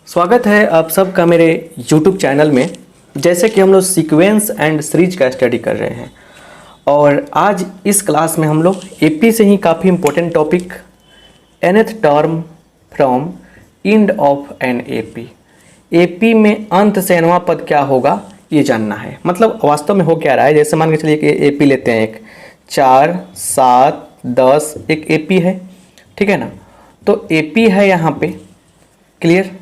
स्वागत है आप सबका मेरे YouTube चैनल में। जैसे कि हम लोग सीक्वेंस एंड सीरीज का स्टडी कर रहे हैं और आज इस क्लास में हम लोग एपी से ही काफ़ी important topic nth term from end of an AP, AP में अंत से nवां पद क्या होगा ये जानना है। मतलब वास्तव में हो क्या रहा है, जैसे मान के चलिए कि एपी लेते हैं, एक 4, 7, 10 एक एपी है, ठीक है ना। तो एपी है यहाँ पे, क्लियर।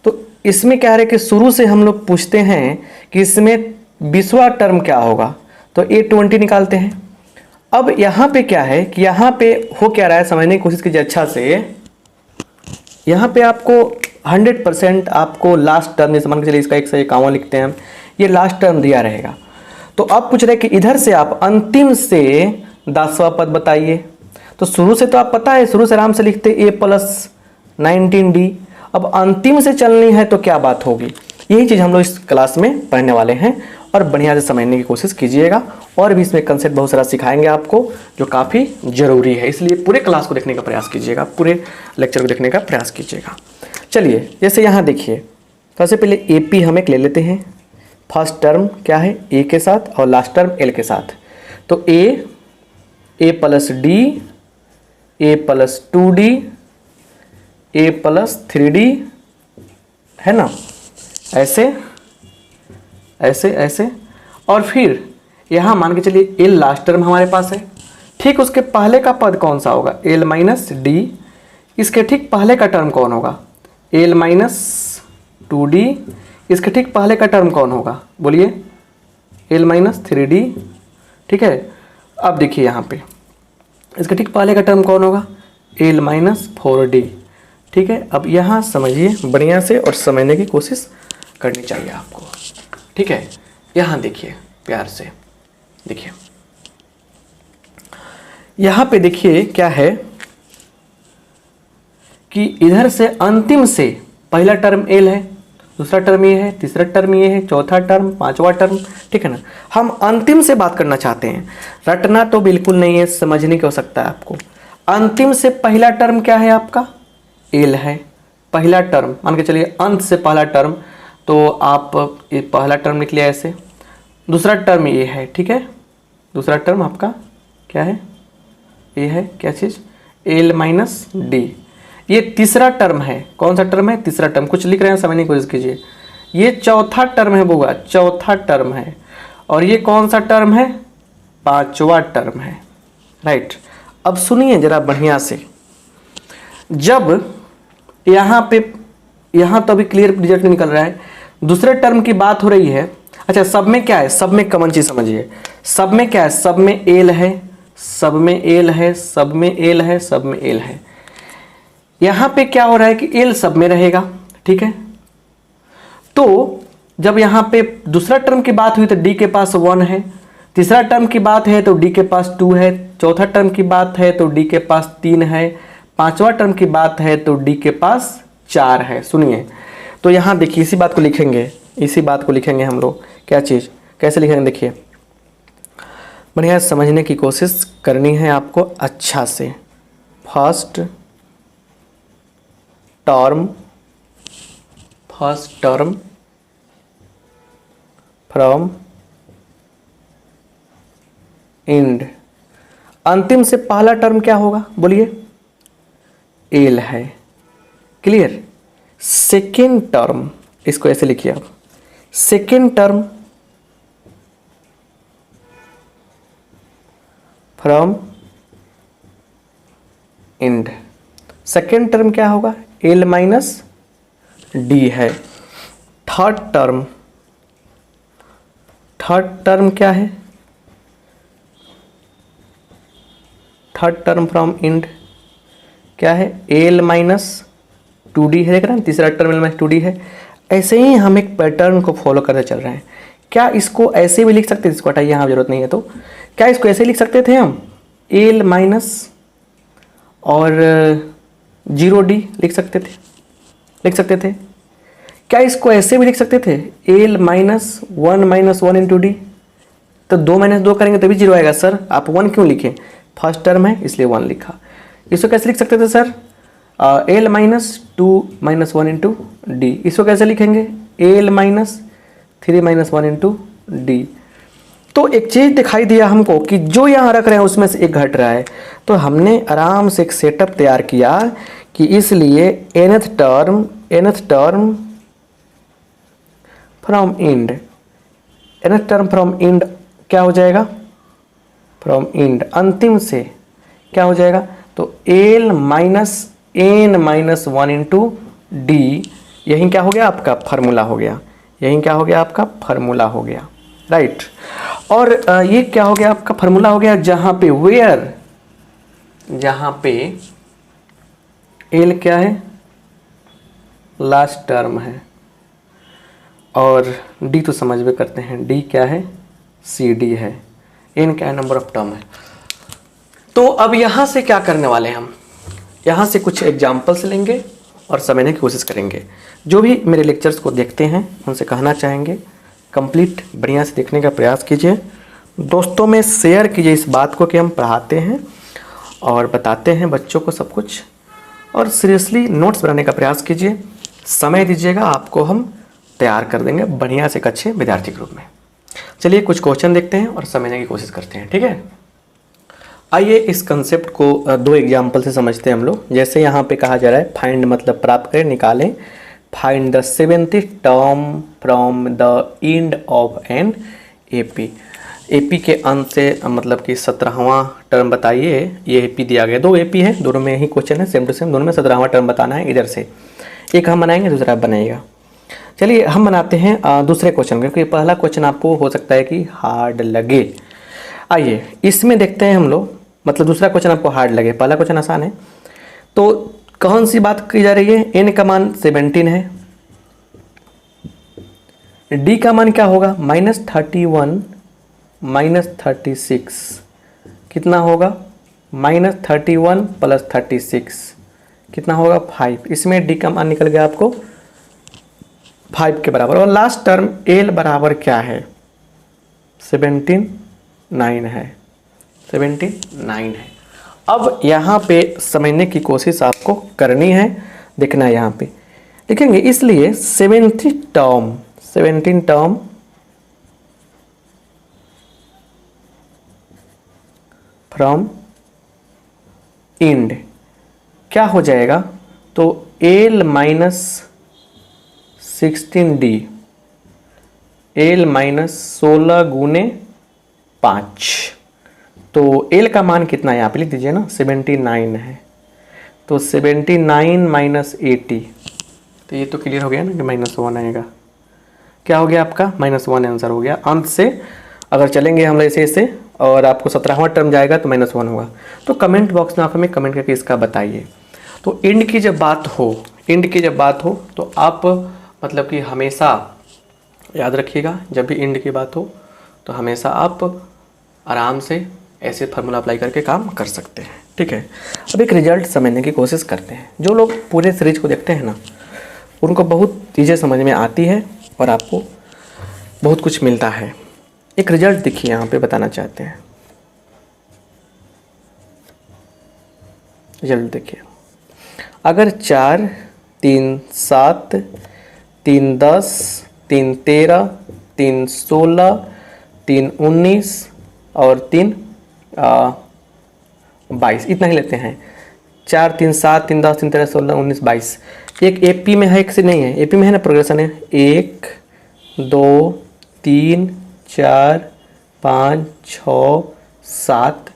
तो इसमें क्या है कि शुरू से हम लोग पूछते हैं कि इसमें 20वां टर्म क्या होगा, तो A20 निकालते हैं। अब यहाँ पे क्या है कि यहाँ पे हो क्या रहा है समझने की कोशिश कीजिए अच्छा से। यहाँ पे आपको 100% आपको लास्ट टर्म, जैसे मान के चलिए इसका 1 से 51 लिखते हैं हम, ये लास्ट टर्म दिया रहेगा। तो अब पूछ रहे कि इधर से आप अंतिम से 10वां पद बताइए। तो शुरू से तो आप पता है, शुरू से आराम से लिखते A + 19D। अब अंतिम से चलनी है तो क्या बात होगी, यही चीज़ हम लोग इस क्लास में पढ़ने वाले हैं और बढ़िया से समझने की कोशिश कीजिएगा। और भी इसमें कंसेप्ट बहुत सारा सिखाएंगे आपको जो काफ़ी ज़रूरी है, इसलिए पूरे क्लास को देखने का प्रयास कीजिएगा, पूरे लेक्चर को देखने का प्रयास कीजिएगा। चलिए जैसे यहाँ देखिए, सबसे पहले एपी हम एक ले लेते हैं। फर्स्ट टर्म क्या है ए के साथ और लास्ट टर्म एल के साथ। तो A + D, A + 2D, A + 3D है ना, ऐसे ऐसे ऐसे। और फिर यहाँ मान के चलिए L लास्ट टर्म हमारे पास है। ठीक उसके पहले का पद कौन सा होगा, L - D। इसके ठीक पहले का टर्म कौन होगा, L - 2D। इसके ठीक पहले का टर्म कौन होगा, बोलिए, L - 3D। ठीक है। अब देखिए यहाँ पे इसके ठीक पहले का टर्म कौन होगा, L - 4D। ठीक है। अब यहाँ समझिए बढ़िया से और समझने की कोशिश करनी चाहिए आपको। ठीक है। यहाँ देखिए प्यार से देखिए, यहाँ पे देखिए क्या है कि इधर से अंतिम से पहला टर्म L है, दूसरा टर्म ये है, तीसरा टर्म ये है, चौथा टर्म, पांचवा टर्म। ठीक है ना। हम अंतिम से बात करना चाहते हैं, रटना तो बिल्कुल नहीं है, समझने की आवश्यकता है आपको। अंतिम से पहला टर्म क्या है आपका, L है। पहला टर्म मान के चलिए अंत से पहला टर्म, तो आप ये पहला टर्म लिख लिया ऐसे। दूसरा टर्म ये है, ठीक है। दूसरा टर्म आपका क्या है, ये है क्या चीज़, L - D। ये तीसरा टर्म है, कौन सा टर्म है, तीसरा टर्म। कुछ लिख रहे हैं समझने की कोशिश कीजिए। ये चौथा टर्म है बुआ, चौथा टर्म है। और ये कौन सा टर्म है, पांचवा टर्म है, राइट। अब सुनिए जरा बढ़िया से, जब यहाँ पे यहाँ तो अभी क्लियर रिजल्ट निकल रहा है, दूसरे टर्म की बात हो रही है। अच्छा, सब में क्या है, सब में कॉमन चीज समझिए। सब में क्या है, सब में L है, सब में L है, सब में L है, सब में L है। यहाँ पे क्या हो रहा है कि L सब में रहेगा, ठीक है। तो जब यहाँ पे दूसरा टर्म की बात हुई तो D के पास 1 है, तीसरा टर्म की बात है तो D के पास 2 है, चौथा टर्म की बात है तो D के पास 3 है, पांचवा टर्म की बात है तो D के पास 4 है। सुनिए, तो यहाँ देखिए इसी बात को लिखेंगे, इसी बात को लिखेंगे हम लोग। क्या चीज़, कैसे लिखेंगे, देखिए बढ़िया समझने की कोशिश करनी है आपको अच्छा से। फर्स्ट टर्म फ्रॉम एंड, अंतिम से पहला टर्म क्या होगा, बोलिए, L है, क्लियर। सेकेंड टर्म, इसको ऐसे लिखिए आप, second term from and, second term क्या होगा, L - D है। थर्ड टर्म क्या है, थर्ड टर्म फ्रॉम एंड क्या है, L - 2D है, देख रहे हैं, तीसरा टर्म L - 2D है। ऐसे ही हम एक पैटर्न को फॉलो करते चल रहे हैं। क्या इसको ऐसे भी लिख सकते थे, इसको हटाइए, यहाँ जरूरत नहीं है। तो क्या इसको ऐसे लिख सकते थे हम, L - और 0D लिख सकते थे। क्या इसको ऐसे भी लिख सकते थे, L - 1 × D। तो 2 - 2 करेंगे तभी 0 आएगा। सर आप 1 क्यों लिखे, फर्स्ट टर्म है इसलिए 1 लिखा। इसको कैसे लिख सकते थे सर, L - 2 - 1 × डी। इसको कैसे लिखेंगे, L minus 3 minus 1 into D. तो एक चीज़ दिखाई दिया हमको कि जो यहाँ रख रहे हैं उसमें से एक घट रहा है, तो हमने आराम से एक सेटअप तैयार किया कि इसलिए nth term from end, nth term from end क्या हो जाएगा, फ्रॉम इंड अंतिम से क्या हो जाएगा, तो L minus N minus 1 into D. यही क्या हो गया आपका फार्मूला हो गया, यही क्या हो गया आपका फार्मूला हो गया, राइट। और ये क्या हो गया आपका फार्मूला हो गया, जहां पे वेयर, जहां पे एल क्या है, लास्ट टर्म है, और डी तो समझ में करते हैं, डी क्या है, सी डी है, एन क्या है, नंबर ऑफ टर्म है। तो अब यहां से क्या करने वाले हैं हम, यहां से कुछ एग्जाम्पल्स लेंगे और समझने की कोशिश करेंगे। जो भी मेरे लेक्चर्स को देखते हैं उनसे कहना चाहेंगे कंप्लीट बढ़िया से देखने का प्रयास कीजिए, दोस्तों में शेयर कीजिए इस बात को कि हम पढ़ाते हैं और बताते हैं बच्चों को सब कुछ, और सीरियसली नोट्स बनाने का प्रयास कीजिए, समय दीजिएगा, आपको हम तैयार कर देंगे बढ़िया से एक अच्छे विद्यार्थी के रूप में। चलिए कुछ क्वेश्चन देखते हैं और समझने की कोशिश करते हैं, ठीक है। आइए इस कंसेप्ट को दो एग्जाम्पल से समझते हैं हम लोग। जैसे यहाँ पे कहा जा रहा है फाइंड मतलब प्राप्त करें, निकालें, find the 70th term from the end of an AP. AP के अंत से मतलब कि 17वां टर्म बताइए। ये एपी दिया गया, दो एपी है, दोनों में ही क्वेश्चन है सेम टू सेम, दोनों में 17वां टर्म बताना है। इधर से एक हम बनाएंगे, दूसरा आप बनाइएगा। चलिए हम बनाते हैं दूसरे क्वेश्चन, क्योंकि पहला क्वेश्चन आपको हो सकता है कि हार्ड लगे। आइए इसमें देखते हैं हम लोग, मतलब दूसरा क्वेश्चन आपको हार्ड लगे, पहला क्वेश्चन आसान है। तो कौन सी बात की जा रही है, एन का मान 17 है, डी का मान क्या होगा, -31 -36 कितना होगा, -31 + 36 कितना होगा 5। इसमें डी का मान निकल गया आपको 5 के बराबर। और लास्ट टर्म एल बराबर क्या है, 79 है, 79 है। अब यहाँ पे समझने की कोशिश आपको करनी है, देखना है यहाँ पे लिखेंगे। इसलिए 17 टर्म फ्रॉम इंड क्या हो जाएगा, तो L minus 16D, L minus 16 गुने 5। तो एल का मान कितना है यहाँ पे लिख दीजिए ना, 79 है, तो 79 - 80, तो ये तो क्लियर हो गया ना कि -1 आएगा। क्या हो गया आपका -1 आंसर हो गया। अंत से अगर चलेंगे हम ऐसे ऐसे और आपको 17वां टर्म जाएगा तो -1 होगा। तो कमेंट बॉक्स में आप हमें कमेंट करके इसका बताइए। तो इंड की जब बात हो, तो आप मतलब कि हमेशा याद रखिएगा, जब भी इंड की बात हो तो हमेशा आप आराम से ऐसे फार्मूला अप्लाई करके काम कर सकते हैं, ठीक है। अब एक रिजल्ट समझने की कोशिश करते हैं। जो लोग पूरे सीरीज को देखते हैं ना, उनको बहुत चीज़ें समझ में आती है और आपको बहुत कुछ मिलता है। एक रिजल्ट देखिए यहाँ पे बताना चाहते हैं। रिजल्ट देखिए, अगर 4 3 7 3 10 3 13 3 16 3 19 और 3 22 इतना ही लेते हैं। 4 3 7 3 10 3 13 16 19 22 एक एपी में है, एक से नहीं है, एपी में है ना, प्रोग्रेशन है 1 2 3 4 5 6 7,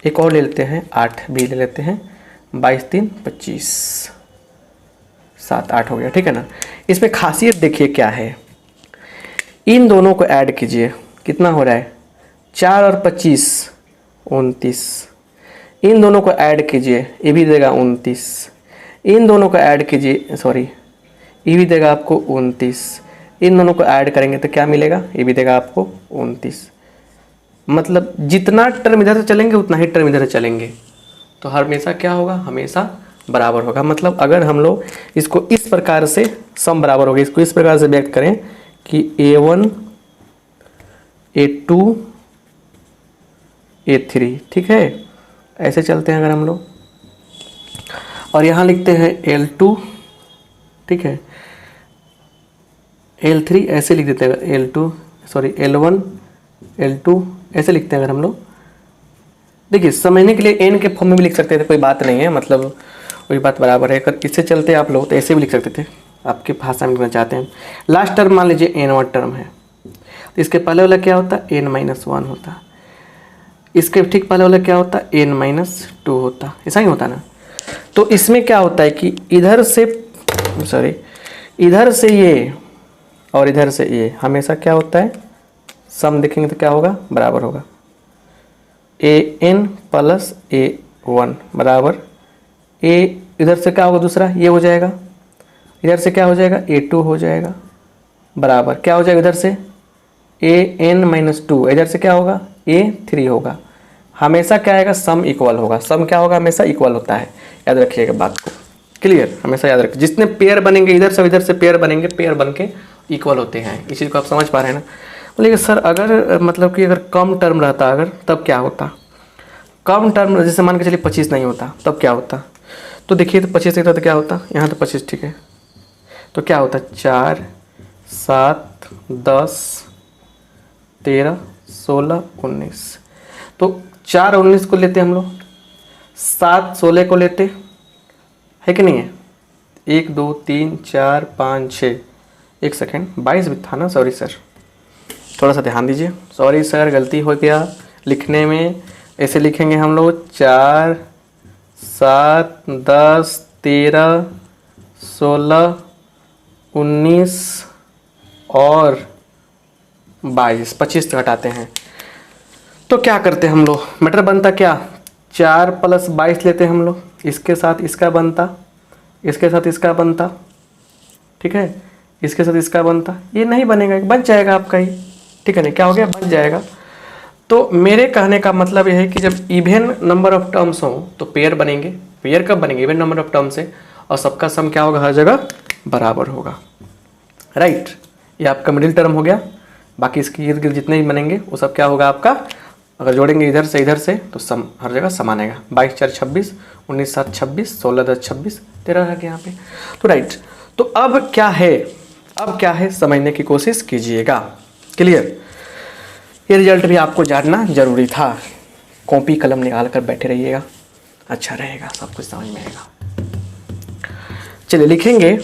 एक और ले लेते हैं 8 भी ले लेते हैं, 22 3 25 7 8 हो गया, ठीक है ना। इसमें खासियत देखिए क्या है, इन दोनों को ऐड कीजिए, कितना हो रहा है 4 और 25 29, इन दोनों को ऐड कीजिए, ये भी देगा 29, इन दोनों को ऐड कीजिए, सॉरी ये भी देगा आपको 29, इन दोनों को ऐड करेंगे तो क्या मिलेगा, ये भी देगा आपको 29। मतलब जितना टर्म इधर से चलेंगे उतना ही टर्म इधर से चलेंगे, तो हमेशा क्या होगा, हमेशा बराबर होगा। मतलब अगर हम लोग इसको इस प्रकार से सम बराबर होगा, इसको इस प्रकार से व्यक्त करें कि A1 A2 A3, ठीक है, ऐसे चलते हैं अगर हम लोग, और यहाँ लिखते हैं L2, ठीक है, L3 ऐसे लिख देते हैं, L2 सॉरी L1 L2 ऐसे लिखते हैं अगर हम लोग। देखिए समझने के लिए n के फॉर्म में भी लिख सकते थे, कोई बात नहीं है, मतलब वही बात बराबर है। अगर इससे चलते आप लोग तो ऐसे भी लिख सकते थे, आपके भाषा में लिखना चाहते हैं। लास्ट टर्म मान लीजिए n1 टर्म है, तो इसके पहले वाला क्या होता है, n-1 होता। इसके ठीक पहले वाला क्या होता है, n-2 होता। ऐसा ही होता ना। तो इसमें क्या होता है कि इधर से सॉरी इधर से ये और इधर से ये हमेशा क्या होता है, सम देखेंगे तो क्या होगा, बराबर होगा। an प्लस a1 बराबर a, इधर से क्या होगा दूसरा ये हो जाएगा, इधर से क्या हो जाएगा a2 हो जाएगा, बराबर क्या हो जाएगा इधर से an-2, इधर से क्या होगा a3 होगा। हमेशा क्या आएगा, सम इक्वल होगा। सम क्या होगा, हमेशा इक्वल होता है, याद रखिएगा बात को, क्लियर, हमेशा याद रखिए। जितने पेयर बनेंगे इधर से इधर से पेयर बनेंगे, पेयर बन के इक्वल होते हैं। इस चीज़ को आप समझ पा रहे हैं ना। बोलिए सर अगर मतलब कि अगर कम टर्म रहता अगर तब क्या होता, कम टर्म जैसे मान के चलिए 25 नहीं होता तब क्या होता। तो देखिए तो 25 रहता तो क्या होता, यहाँ तो 25 ठीक है, तो क्या होता 4 7 10 13 16 19। तो 4 और 19 को लेते हम लोग, 7 16 को लेते है कि नहीं है, 1 2 3 4 5 6, एक सेकेंड 22 भी था ना, सॉरी सर, थोड़ा सा ध्यान दीजिए, सॉरी सर गलती हो गया लिखने में। ऐसे लिखेंगे हम लोग 4 7 10 13 16 19 और 22, 25 तक हटाते हैं। तो क्या करते हैं हम लोग, मैटर बनता क्या, 4 + 22 लेते हैं हम लोग, इसके साथ इसका बनता, इसके साथ इसका बनता, ठीक है, इसके साथ इसका बनता, ये नहीं बनेगा, बच जाएगा आपका ही, ठीक है ना, क्या हो गया बच जाएगा। तो मेरे कहने का मतलब यह है कि जब इवन नंबर ऑफ टर्म्स हो तो पेयर बनेंगे। पेयर कब बनेंगे, इवन नंबर ऑफ टर्म्स से, और सबका सम क्या होगा, हर जगह बराबर होगा, राइट। ये आपका मिडिल टर्म हो गया। बाकी इसके इर्द गिर्द जितने भी बनेंगे वो सब क्या होगा आपका, अगर जोड़ेंगे इधर से तो सम हर जगह समान आएगा। 22 4 26, 19 7 26, 16 10 26, 13 रह गया यहाँ पे। तो राइट, तो अब क्या है, अब क्या है समझने की कोशिश कीजिएगा, क्लियर। ये रिजल्ट भी आपको जानना जरूरी था। कॉपी कलम निकाल कर बैठे रहिएगा, अच्छा रहेगा, सब कुछ समझ में आएगा। चलिए लिखेंगे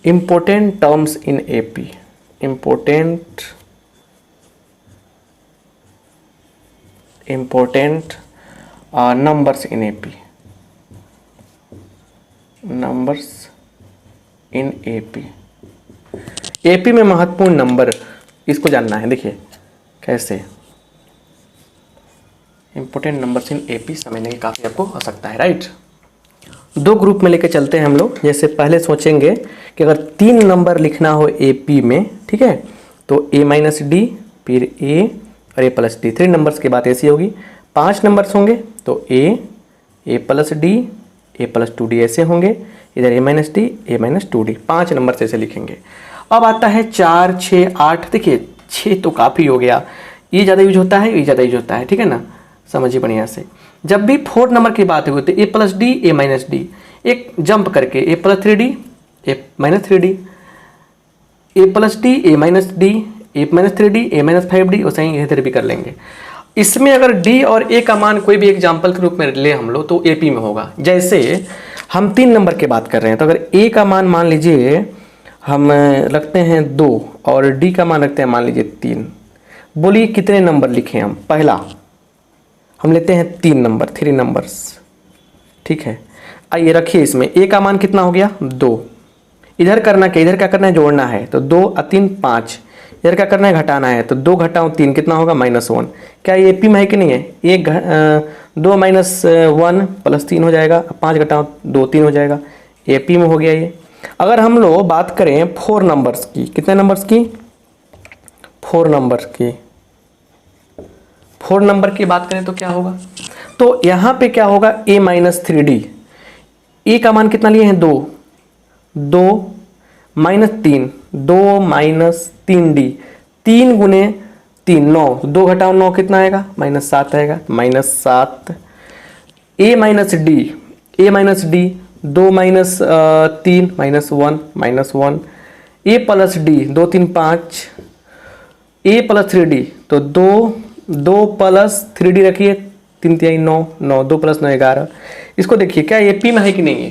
important terms in AP, important numbers in AP, numbers in AP. AP में महत्वपूर्ण नंबर, इसको जानना है। देखिए कैसे, इंपॉर्टेंट नंबर्स इन एपी समझने की काफ़ी आपको आवश्यकता है, राइट। दो ग्रुप में लेके चलते हैं हम लोग। जैसे पहले सोचेंगे कि अगर 3 नंबर लिखना हो एपी में, ठीक है, तो a-d फिर a और a+d, 3 नंबर्स की बात ऐसी होगी। 5 नंबर्स होंगे तो a+d a+2d ऐसे होंगे, इधर a-d a-2d, 5 नंबर से ऐसे लिखेंगे। अब आता है 4 6 8। देखिए 6 तो काफ़ी हो गया, ये ज़्यादा यूज होता है, ये ज़्यादा यूज होता है, ठीक है ना, समझिए बढ़िया से। जब भी 4 नंबर की बात होगी तो a+d a-d, एक जंप करके a+3d a-3d, a+d a-d a-3d a-5d, वैसे ही इधर भी कर लेंगे। इसमें अगर d और a का मान कोई भी एग्जाम्पल के रूप में ले हम लोग तो AP में होगा। जैसे हम 3 नंबर की बात कर रहे हैं तो अगर a का मान मान लीजिए हम रखते हैं 2 और d का मान रखते हैं मान लीजिए 3। बोलिए कितने नंबर लिखें हम, पहला हम लेते हैं 3 नंबर, 3 नंबर्स, ठीक है। आइए रखिए, इसमें a का मान कितना हो गया 2, इधर करना क्या, इधर क्या करना है जोड़ना है, तो 2 और 3 5, इधर क्या करना है घटाना है, तो 2 घटाओ 3 कितना होगा -1। क्या ये एपी में है कि नहीं है, 2 - 1 + 3 हो जाएगा, 5 घटाओ 2 3 हो जाएगा, एपी में हो गया ये। अगर हम लोग बात करें 4 नंबर्स की, कितने नंबर्स की, 4 नंबर्स की, 4 नंबर की बात करें तो क्या होगा, तो यहाँ पे क्या होगा a-3d, ए का मान कितना लिए हैं 2, 2 - 3, 2 - 3d, 3 गुने 3 9, 2 घटाओ 9 कितना आएगा -7 आएगा, -7। a-d 2 - 3 -1 -1, ए प्लस डी 2 3 5, ए प्लस 3D तो 2 प्लस 3D रखिए 3 3 9 9, 2 प्लस 9 11। इसको देखिए क्या AP में है कि नहीं है।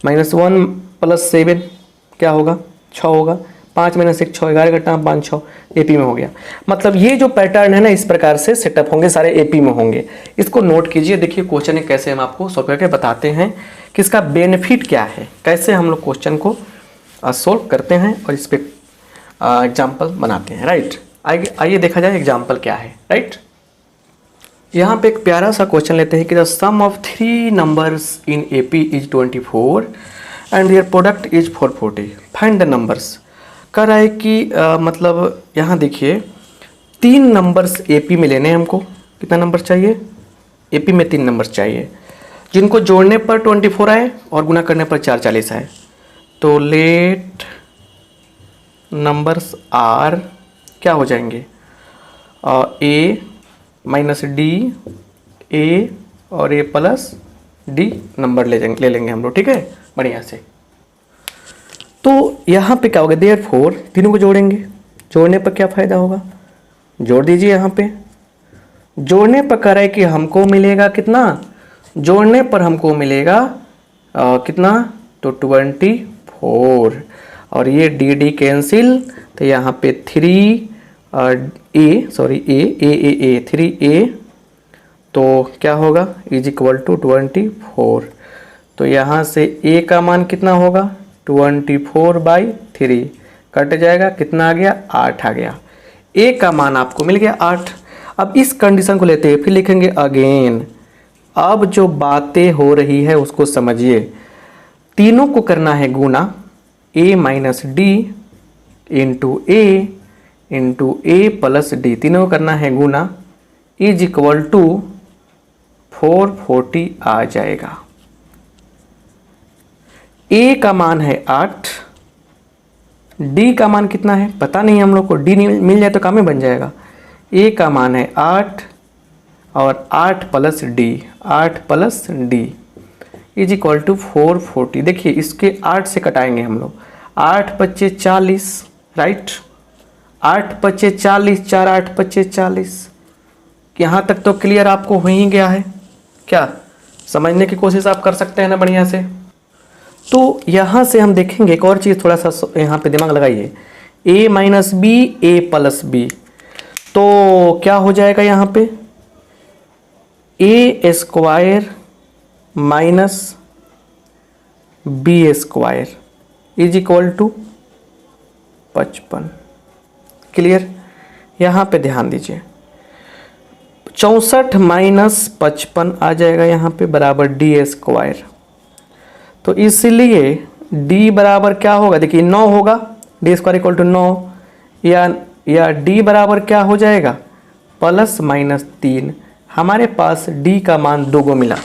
-1 प्लस 7 क्या होगा 6 होगा, 5 - 1 6, 11 घटा 5 6 AP में हो गया। मतलब ये जो पैटर्न है ना इस प्रकार से सेटअप होंगे, सारे AP में होंगे। इसको नोट कीजिए। देखिए क्वेश्चन है कैसे हम आपको सॉल्व करके बताते हैं कि इसका बेनिफिट क्या है, कैसे हम लोग क्वेश्चन को सोल्व करते हैं और इस पर एग्जाम्पल बनाते हैं। राइट, आइए देखा जाए एग्जाम्पल क्या है। राइट, यहाँ पे एक प्यारा सा क्वेश्चन लेते हैं कि the sum of 3 numbers in AP is 24 and their product is 440, find the numbers. कह रहा है कि मतलब यहाँ देखिए 3 नंबर्स AP में लेने हैं हमको। कितना नंबर चाहिए AP में? 3 नंबर्स चाहिए जिनको जोड़ने पर 24 आए और गुना करने पर 440 आए। तो लेट नंबर्स आर क्या हो जाएंगे, A माइनस डी, A और A प्लस डी नंबर ले लेंगे हम लोग। ठीक है, बढ़िया से। तो यहाँ पे क्या होगा, देयरफॉर तीनों को जोड़ेंगे। जोड़ने पर क्या फ़ायदा होगा, जोड़ दीजिए। यहाँ पे जोड़ने पर कह रहा है कि हमको मिलेगा कितना, जोड़ने पर हमको मिलेगा कितना, तो 24 और ये डी कैंसिल, तो यहाँ पे 3A तो क्या होगा इज इक्वल टू 24। तो यहाँ से A का मान कितना होगा 24/3 कट जाएगा, कितना आ गया 8 आ गया। A का मान आपको मिल गया 8। अब इस कंडीशन को लेते हैं, फिर लिखेंगे अगेन। अब जो बातें हो रही है उसको समझिए। तीनों को करना है गुना, A minus D into A plus D, तीनों को करना है गुना, इज इक्वल टू 440 आ जाएगा। A का मान है 8, D का मान कितना है पता नहीं हम लोग को, D नहीं मिल जाए तो काम ही बन जाएगा। A का मान है 8 और 8 plus D is equal to 440। देखिए इसके 8 से कटाएंगे हम लोग, 8 पच्चे 40, राइट, 8 पच्चे 40, 4 8 पच्चे 40। यहाँ तक तो क्लियर आपको हो ही गया है क्या, समझने की कोशिश आप कर सकते हैं ना बढ़िया से। तो यहाँ से हम देखेंगे एक और चीज़, थोड़ा सा यहाँ पे दिमाग लगाइए। A minus B, A plus B, तो क्या हो जाएगा यहाँ पे A square minus B square is equal to 55। Clear, यहाँ पे ध्यान दीजिए। 64 माइनस 55 आ जाएगा यहाँ पे बराबर D स्क्वायर। तो इसलिए D बराबर क्या होगा, देखिए 9 होगा, D स्क्वायर इक्वल टू 9, या D बराबर क्या हो जाएगा प्लस माइनस 3। हमारे पास D का मान 2 को मिला।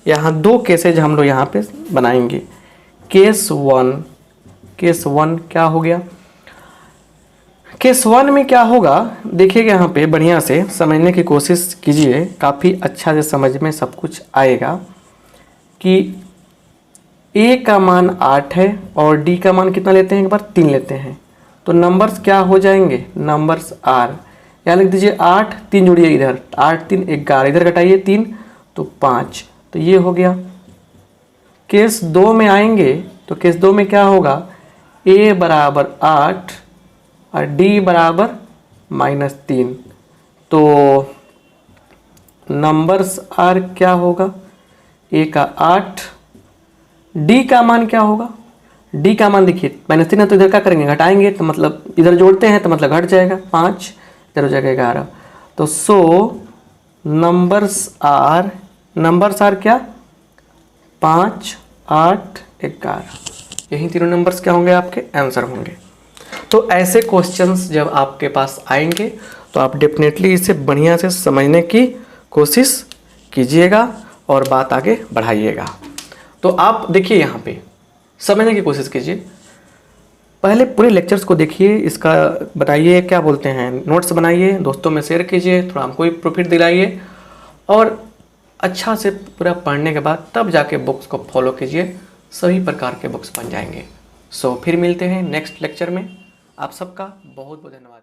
यहाँ 2 केसेज हम लोग यहाँ पे बनाएंगे। केस 1 क्या हो गया, केस 1 में क्या होगा देखिएगा, यहाँ पे बढ़िया से समझने की कोशिश कीजिए, काफ़ी अच्छा से समझ में सब कुछ आएगा कि A का मान 8 है और D का मान कितना लेते हैं, एक बार 3 लेते हैं। तो नंबर्स क्या हो जाएंगे, नंबर्स R, यहाँ लिख दीजिए 8, 3 जोड़िए इधर, 8 3 11, इधर घटाइए 3 तो 5, तो ये हो गया। केस 2 में आएंगे तो केस 2 में क्या होगा, A बराबर 8 और D बराबर -3, तो नंबर्स R क्या होगा, A का 8, D का मान क्या होगा, D का मान देखिए -3 है तो इधर क्या करेंगे घटाएंगे, तो मतलब इधर जोड़ते हैं तो मतलब घट जाएगा 5, इधर हो जाएगा 11। तो सो नंबर्स आर क्या 5 8 11, यही तीनों नंबर्स क्या होंगे आपके आंसर होंगे। तो ऐसे क्वेश्चंस जब आपके पास आएंगे तो आप डेफिनेटली इसे बढ़िया से समझने की कोशिश कीजिएगा और बात आगे बढ़ाइएगा। तो आप देखिए यहाँ पे समझने की कोशिश कीजिए, पहले पूरे लेक्चर्स को देखिए, इसका बताइए क्या बोलते हैं, नोट्स बनाइए, दोस्तों में शेयर कीजिए, थोड़ा हमको भी प्रॉफिट दिलाइए, और अच्छा से पूरा पढ़ने के बाद तब जाके बुक्स को फॉलो कीजिए, सभी प्रकार के बुक्स बन जाएंगे। सो फिर मिलते हैं नेक्स्ट लेक्चर में। आप सबका बहुत बहुत धन्यवाद।